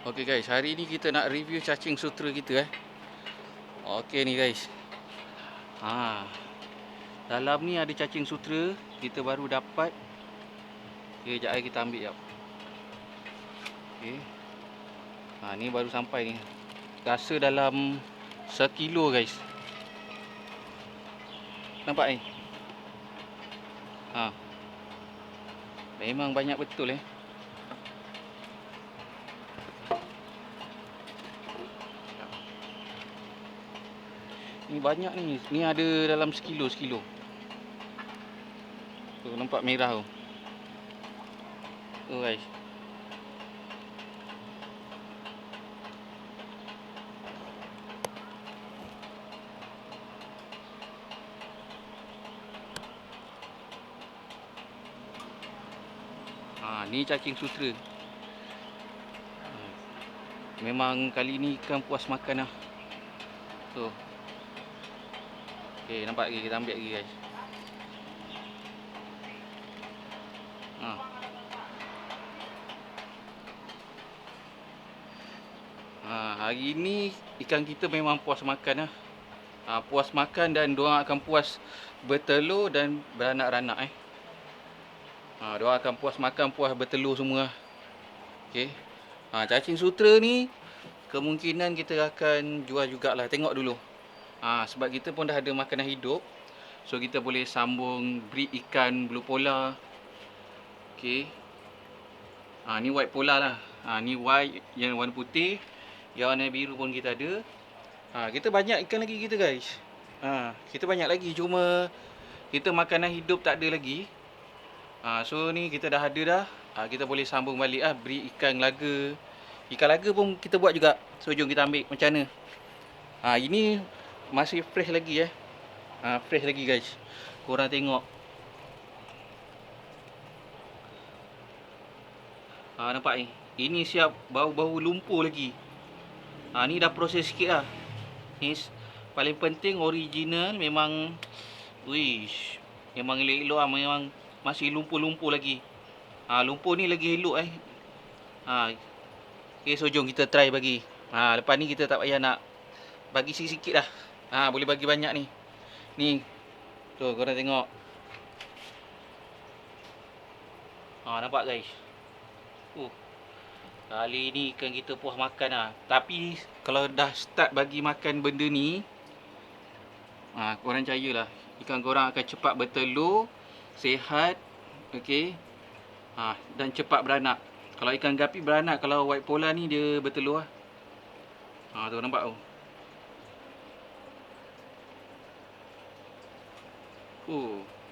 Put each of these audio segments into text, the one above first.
Okey guys, hari ni kita nak review cacing sutera kita Okey ni guys. Dalam ni ada cacing sutera, kita baru dapat. Okey, jap kita ambil jap. Okey. Ni baru sampai ni. Rasa dalam 1 kilo guys. Nampak ni? Memang banyak betul Ni banyak ni. Ni ada dalam sekilo. Tu nampak merah tu. Tu guys. Ni cacing sutera. Memang kali ni ikan puas makan lah. Tu. Okey, nampak lagi, kita ambil lagi guys. Hari ni ikan kita memang puas makan lah. Puas makan dan diorang akan puas bertelur dan beranak-ranak diorang akan puas makan, puas bertelur semua. Okey. Cacing sutera ni kemungkinan kita akan jual jugalah. Tengok dulu. Sebab kita pun dah ada makanan hidup. So kita boleh sambung breed ikan blue polar. Okey. Ni white polar lah. Ni white yang warna putih. Yang warna biru pun kita ada. Kita banyak ikan lagi kita guys. Kita banyak lagi, cuma kita makanan hidup tak ada lagi. So ni kita dah ada dah. Kita boleh sambung balik breed ikan laga. Ikan laga pun kita buat juga. So jom kita ambil macam mana. Ini masih fresh lagi fresh lagi guys. Korang tengok. Nampak ni. Ini siap bau-bau lumpur lagi. Ni dah proses sikit lah. Ni paling penting original memang. Wish. Memang elok-elok lah. Memang masih lumpur-lumpur lagi. Lumpur ni lagi elok Okay, so jom kita try bagi. Lepas ni kita tak payah nak bagi sikit-sikit dah. Boleh bagi banyak ni. Ni. Tu korang tengok. Nampak guys. Kali ni ikan kita puas makan Tapi kalau dah start bagi makan benda ni, korang percayalah, ikan korang akan cepat bertelur, sihat, okey. Dan cepat beranak. Kalau ikan gapi beranak, kalau white polar ni dia bertelur tu nampak tu.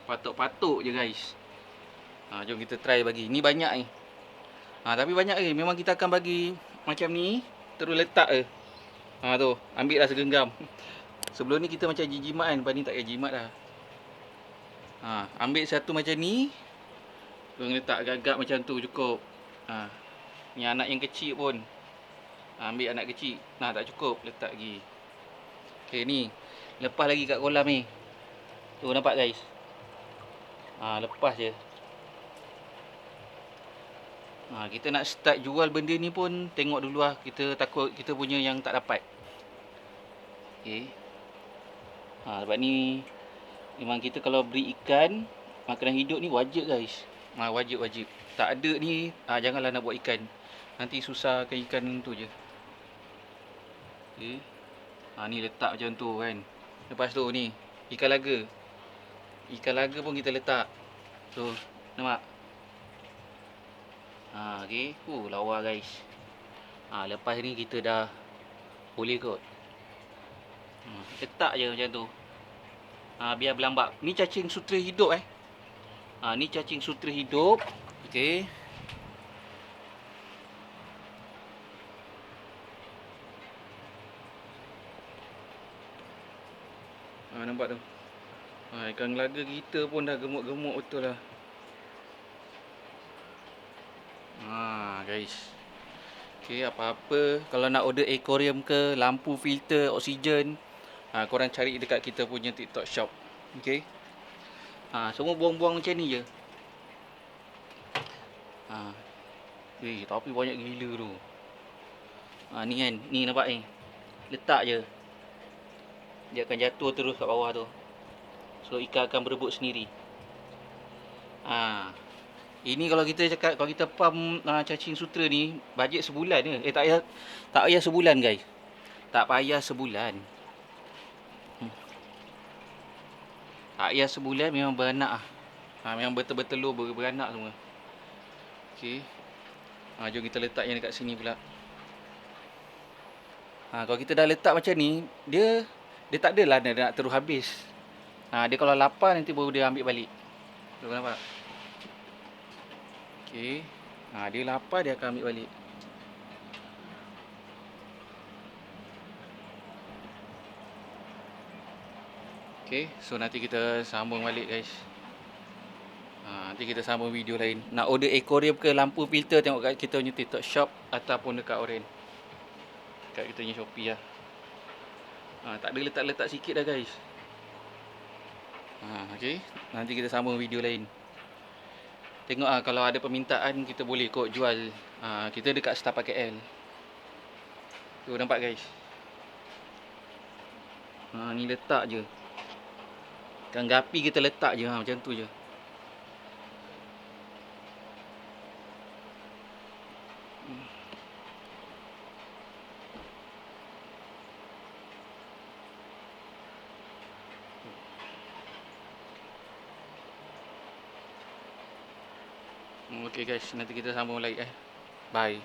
Patok-patok je guys. Jom kita try bagi. Ni banyak ni. Tapi banyak lagi. Memang kita akan bagi macam ni, terus letak je. Tu, ambil lah segenggam. Sebelum ni kita macam jimat lepas ni tak payah jimat dah. Ambil satu macam ni, letak agak-agak macam tu cukup. Ni anak yang kecil pun. Ambil anak kecil. Tak cukup, letak lagi. Okay, ni. Lepas lagi kat kolam ni. Tu nampak guys. Lepas je. Kita nak start jual benda ni pun tengok dulu lah. Kita takut kita punya yang tak dapat. Okay. Sebab ni memang kita kalau beri ikan, makanan hidup ni wajib guys. Wajib. Tak ada ni, janganlah nak buat ikan. Nanti susahkan ikan tu je. Okay. Ni letak macam tu kan. Lepas tu ni, ikan laga. Ikan laga pun kita letak. Tu, nampak? Okay. Lawa guys. Lepas ni kita dah boleh kot. Letak je macam tu. Biar berlambak. Ni cacing sutera hidup ni cacing sutera hidup. Okey. Nampak tu. Ikan laga kita pun dah gemuk-gemuk betul lah. Guys. Okey, apa-apa kalau nak order aquarium ke, lampu filter, oksigen, korang cari dekat kita punya TikTok shop. Okey. Semua buang-buang macam ni je. Tapi banyak gila tu. Ni kan, ni nampak ni. Letak je. Dia akan jatuh terus kat bawah tu. So ikan akan berebut sendiri. Ini kalau kita cakap, kalau kita pump cacing sutra ni, bajet sebulan je. Tak payah sebulan guys. Tak payah sebulan. Tak payah sebulan memang beranak lah. Memang betul-betul beranak semua. Okey. Jom kita letak yang dekat sini pula. Kalau kita dah letak macam ni, dia tak adalah dia nak terus habis. Dia kalau lapar nanti baru dia ambil balik. Tu nampak? Okey. Dia lapar dia akan ambil balik. Okey, so nanti kita sambung balik guys. Nanti kita sambung video lain. Nak order aquarium ke lampu filter, tengok kat kita punya TikTok shop ataupun dekat Oren. Kat kita punya Shopee lah. Tak ada letak-letak sikit dah guys. Okey, nanti kita sambung video lain. Tengok kalau ada permintaan kita boleh kot jual. Kita dekat Setapak KL. Tu nampak guys. Ni letak je. Ikan gapi kita letak je macam tu je. Okey guys, nanti kita sambung lagi. Bye.